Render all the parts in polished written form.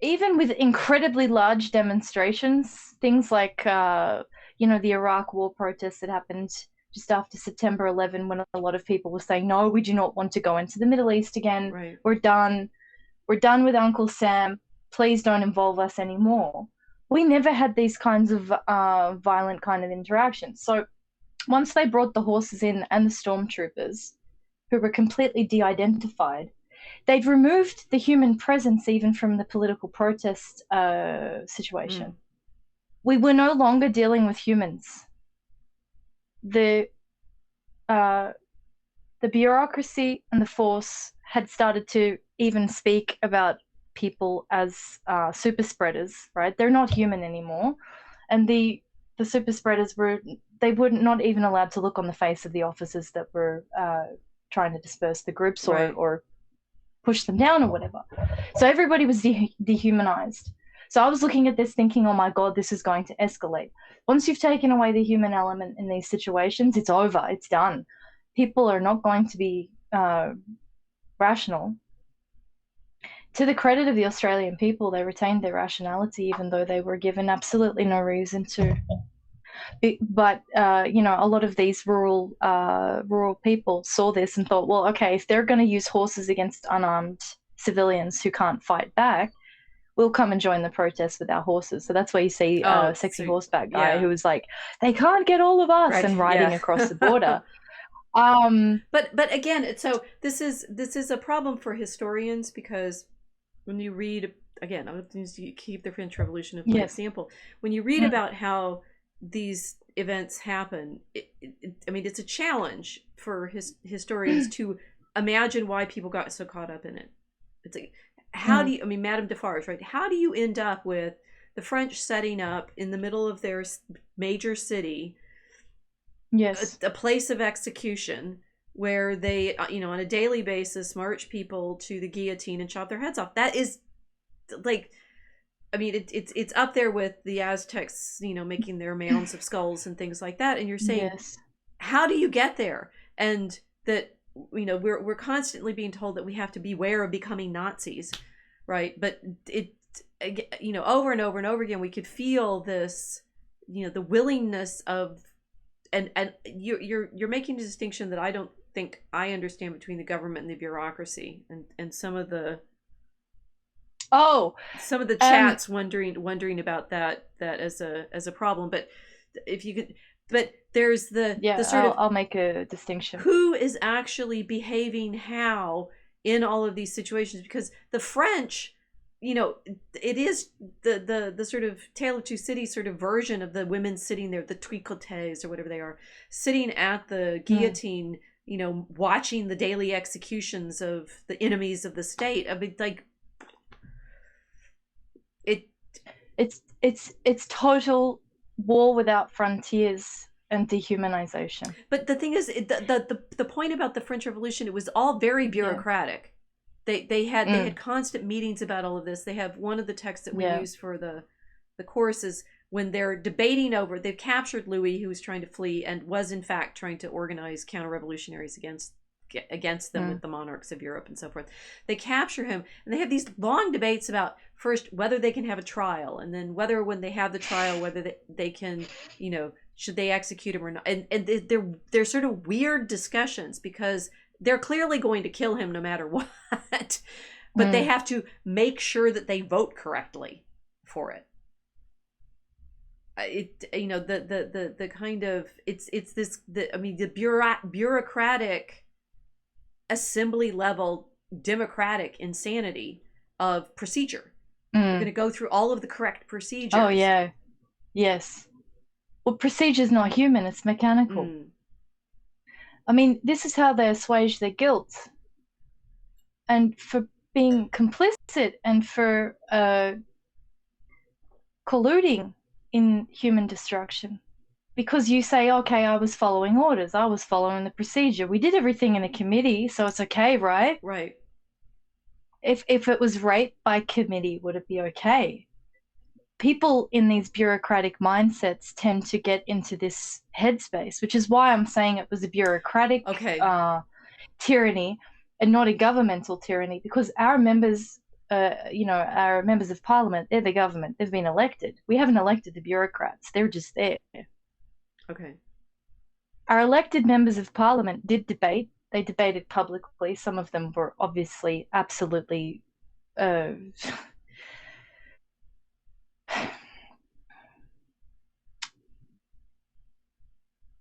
even with incredibly large demonstrations, things like, the Iraq war protests that happened just after September 11, when a lot of people were saying, no, we do not want to go into the Middle East again. Right. We're done. We're done with Uncle Sam. Please don't involve us anymore. We never had these kinds of violent kind of interactions. So once they brought the horses in and the stormtroopers, who were completely de-identified, they'd removed the human presence even from the political protest Mm. situation. We were no longer dealing with humans. The uh, the bureaucracy and the force had started to even speak about people as super spreaders, right? They're not human anymore, and the super spreaders were not even allowed to look on the face of the officers that were trying to disperse the groups Right. or push them down or whatever. So everybody was dehumanized. So I was looking at this thinking, oh my God, this is going to escalate. Once you've taken away the human element in these situations, it's over, it's done. People are not going to be rational. To the credit of the Australian people, they retained their rationality even though they were given absolutely no reason to. But a lot of these rural people saw this and thought, well, okay, if they're going to use horses against unarmed civilians who can't fight back, we'll come and join the protest with our horses. So that's where you see Oh, a sexy so horseback guy yeah. who was like, they can't get all of us, Right. and riding Yeah. across the border. Um, But again, so this is a problem for historians because when you read again, I'm going to keep the French Revolution as my yes. example. When you read Mm, about how these events happen, I mean, it's a challenge for historians to imagine why people got so caught up in it. It's like, how do mm, you? I mean, Madame Defarge, right? How do you end up with the French setting up in the middle of their major city yes. a place of execution where they, on a daily basis, march people to the guillotine and chop their heads off? That is like, I mean, it's up there with the Aztecs, making their mounds of skulls and things like that. And you're saying, Yes. how do you get there? And that we're constantly being told that we have to beware of becoming Nazis, right? But over and over and over again, we could feel this, the willingness of and you're making a distinction that I don't think I understand between the government and the bureaucracy and Oh, some of the um, chats wondering about that as a problem. But if you could, but there's the yeah, sort I'll of I'll make a distinction. who is actually behaving how in all of these situations, because the French, it is the sort of Tale of Two Cities sort of version of the women sitting there, the tricotes or whatever they are, sitting at the Mm. guillotine, watching the daily executions of the enemies of the state. I mean, like it. It's total war without frontiers and dehumanization. But the thing is, the point about the French Revolution, it was all very Yeah, bureaucratic. They had mm, constant meetings about all of this. They have one of the texts that we yeah, use for the courses when they're debating over. They've captured Louis, who was trying to flee and was in fact trying to organize counter-revolutionaries against them mm, with the monarchs of Europe and so forth. They capture him and they have these long debates about first whether they can have a trial, and then whether when they have the trial whether they can, should they execute him or not. And they're sort of weird discussions because they're clearly going to kill him no matter what. But they mm. have to make sure that they vote correctly for it. The kind of it's this I mean the bureaucratic assembly level democratic insanity of procedure. They're going Mm. to go through all of the correct Oh procedures. yeah, yes. Well, procedure's not human; it's mechanical. Mm. I mean, this is how they assuage their guilt, and for being complicit and for colluding in human destruction. Because you say, okay, I was following orders, I was following the procedure. We did everything in a committee, so it's okay, right? Right. If it was rape by committee, would it be okay? People in these bureaucratic mindsets tend to get into this headspace, which is why I'm saying it was a bureaucratic Okay. tyranny and not a governmental tyranny, because our members our members of parliament, they're the government. They've been elected. We haven't elected the bureaucrats. They're just there. Okay. Our elected members of parliament did debate. They debated publicly. Some of them were obviously absolutely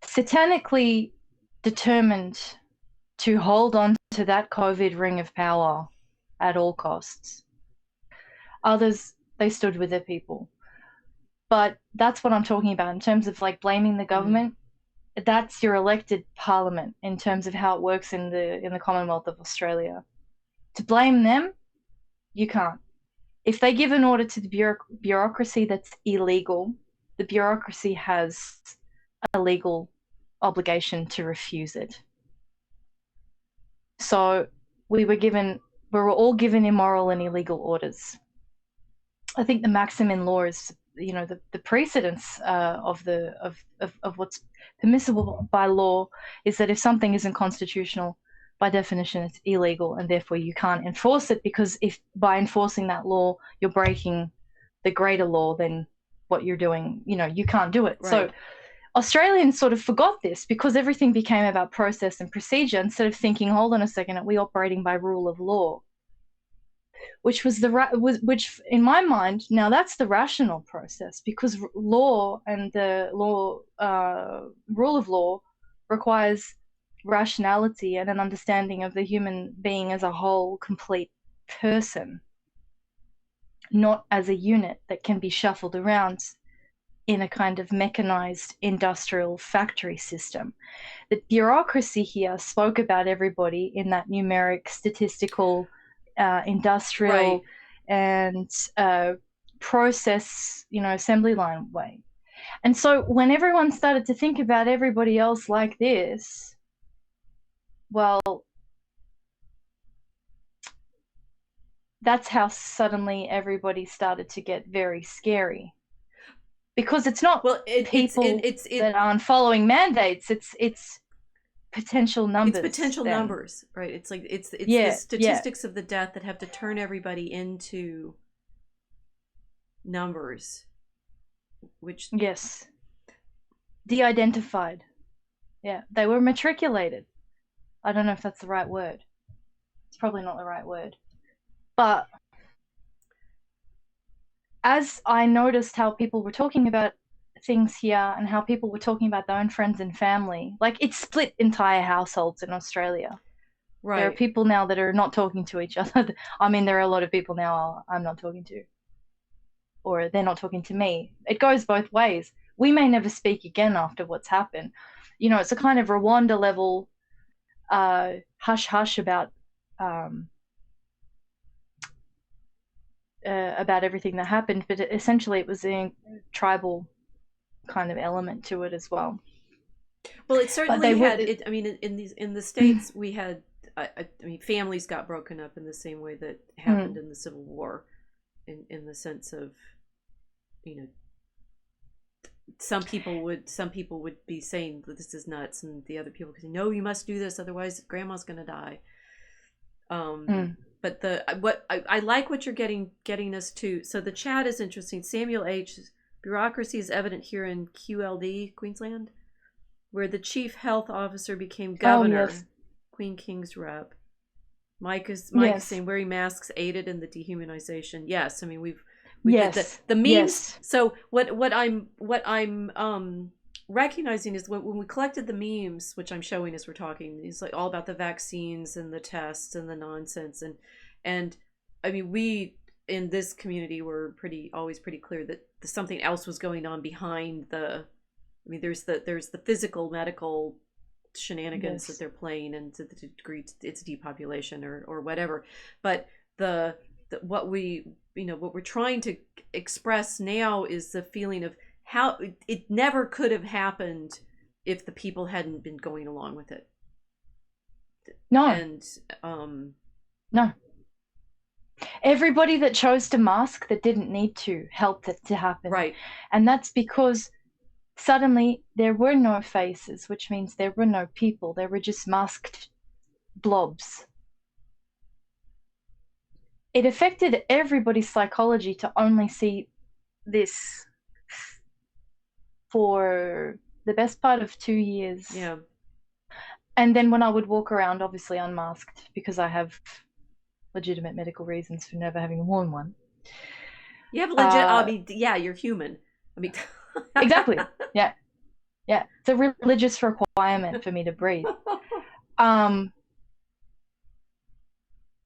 satanically determined to hold on to that COVID ring of power at all costs. Others, they stood with their people. But that's what I'm talking about in terms of like blaming the government. Mm-hmm. That's your elected parliament in terms of how it works in the Commonwealth of Australia. To blame them, you can't. If they give an order to the bureaucracy that's illegal, the bureaucracy has a legal obligation to refuse it. So we were all given immoral and illegal orders. I think the maxim in law is, the precedence of what's permissible by law is that if something isn't constitutional, by definition, it's illegal, and therefore you can't enforce it, because if by enforcing that law, you're breaking the greater law, then what you're doing, you can't do it. Right. So Australians sort of forgot this because everything became about process and procedure instead of thinking, hold on a second, are we operating by rule of law? Which in my mind, now that's the rational process, because law and the rule of law requires rationality and an understanding of the human being as a whole, complete person, not as a unit that can be shuffled around in a kind of mechanized industrial factory system. The bureaucracy here spoke about everybody in that numeric, statistical, industrial, right, and process, assembly line way. And so when everyone started to think about everybody else like this, well, that's how suddenly everybody started to get very scary. Because it's not people that aren't following mandates. It's potential numbers. It's potential numbers, right? It's like it's the statistics of the death that have to turn everybody into numbers, which de-identified. Yeah, they were matriculated. I don't know if that's the right word. It's probably not the right word, but as I noticed how people were talking about things here and how people were talking about their own friends and family, like it split entire households in Australia. Right. There are people now that are not talking to each other. I mean, there are a lot of people now I'm not talking to, or they're not talking to me. It goes both ways. We may never speak again after what's happened. It's a kind of Rwanda level hush-hush about everything that happened, but essentially it was a tribal kind of element to it as well. Well, it certainly had. In the States, we had. Families got broken up in the same way that happened in the Civil War, in the sense of, some people would be saying that this is nuts, and the other people could say, no, you must do this, otherwise grandma's going to die. But I like what you're getting us to. So the chat is interesting. Samuel H. Bureaucracy is evident here in QLD, Queensland, where the chief health officer became governor. Yes. Queen King's rep. Mike is saying wearing masks aided in the dehumanization. Yes, I mean we did the memes. Yes. So what I'm recognizing is when we collected the memes, which I'm showing as we're talking, it's like all about the vaccines and the tests and the nonsense, and I mean we in this community were always pretty clear that something else was going on behind the. I mean, there's the physical medical shenanigans that they're playing, and to the degree it's depopulation or whatever, but what we're trying to express now is the feeling of how it never could have happened if the people hadn't been going along with it. No. And no. Everybody that chose to mask that didn't need to helped it to happen. Right. And that's because suddenly there were no faces, which means there were no people. There were just masked blobs. it affected everybody's psychology to only see this for the best part of 2 years. Yeah. And then when I would walk around, obviously unmasked, because I have legitimate medical reasons for never having worn one. You have legit. I mean, yeah, you're human. I mean, exactly. Yeah. Yeah. It's a religious requirement for me to breathe.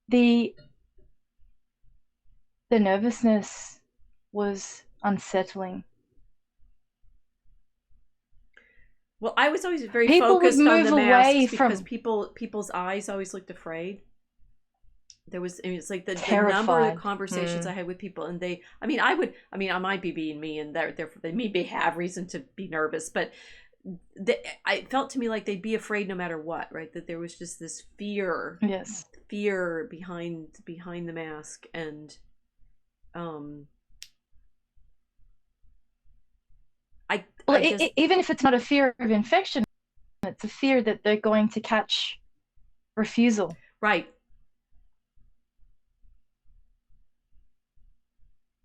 The nervousness was unsettling. Well, I was always very People would focused on move the masks away because from people's eyes always looked afraid. There was, I mean, it's like the number of terrified. conversations I had with people, and they, I mean, I might be being me, and they maybe have reason to be nervous, but I felt to me like they'd be afraid no matter what, right? That there was just this fear, Yes. fear behind the mask, and Well, I just even if it's not a fear of infection, it's a fear that they're going to catch refusal. right.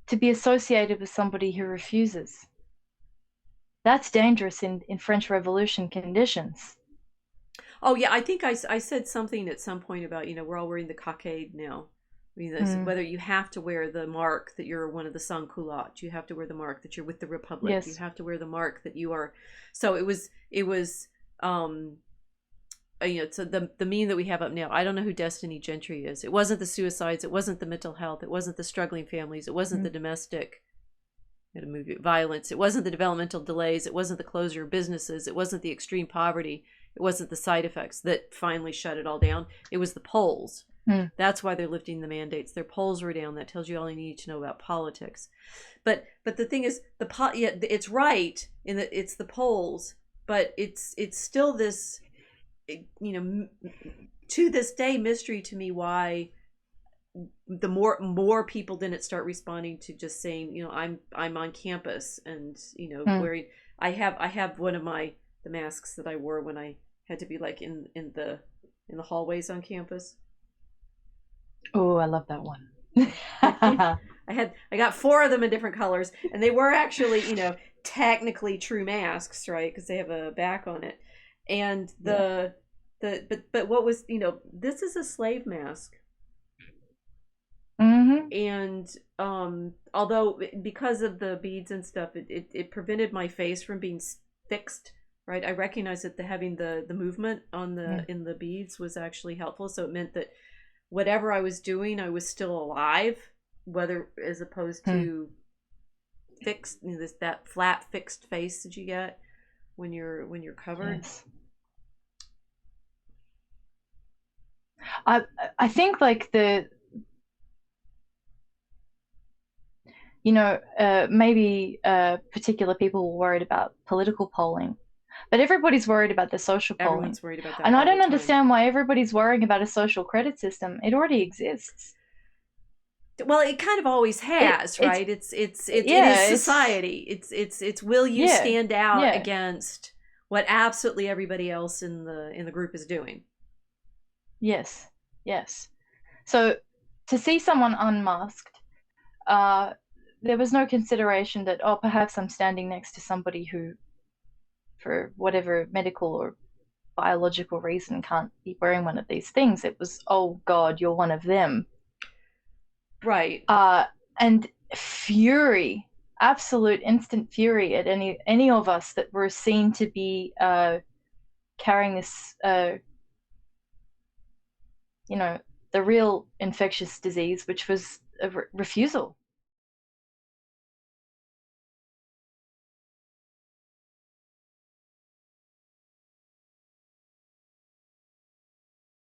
To be associated with somebody who refuses. That's dangerous in French Revolution conditions. Oh yeah, I think I said something at some point about, we're all wearing the cockade now. I mean, whether you have to wear the mark that you're one of the sans culottes, you have to wear the mark that you're with the Republic, Yes. you have to wear the mark that you are. So it was so the meme that we have up now. I don't know who Destiny Gentry is. It wasn't the suicides, it wasn't the mental health, it wasn't the struggling families, it wasn't the domestic violence, it wasn't the developmental delays, it wasn't the closure of businesses, it wasn't the extreme poverty, it wasn't the side effects that finally shut it all down. It was the polls. That's why they're lifting the mandates. Their polls were down. That tells you all you need to know about politics. But the thing is, it's right in that it's the polls, but it's still this, to this day, mystery to me why the more people didn't start responding to just saying, I'm on campus, and wearing. I have one of the masks that I wore when I had to be like in the hallways on campus. Oh, I love that one. I got 4 of them in different colors, and they were actually, technically true masks, right? Because they have a back on it. And but what was, this is a slave mask. And although because of the beads and stuff, it prevented my face from being fixed, right? I recognized that having the movement on in the beads was actually helpful. So it meant that whatever I was doing, I was still alive, whether as opposed to fixed, that flat fixed face that you get when you're covered. Yes. I think like maybe particular people were worried about political polling, but everybody's worried about the social polling. Everyone's worried about that. And I don't understand why everybody's worrying about a social credit system. It already exists. Well, it kind of always has, right? It is society. It's will you stand out against what absolutely everybody else in the group is doing? Yes. So to see someone unmasked, there was no consideration that, perhaps I'm standing next to somebody who, for whatever medical or biological reason, can't be wearing one of these things. It was, oh God, you're one of them. Right. And fury, absolute instant fury at any of us that were seen to be carrying this, the real infectious disease, which was a refusal.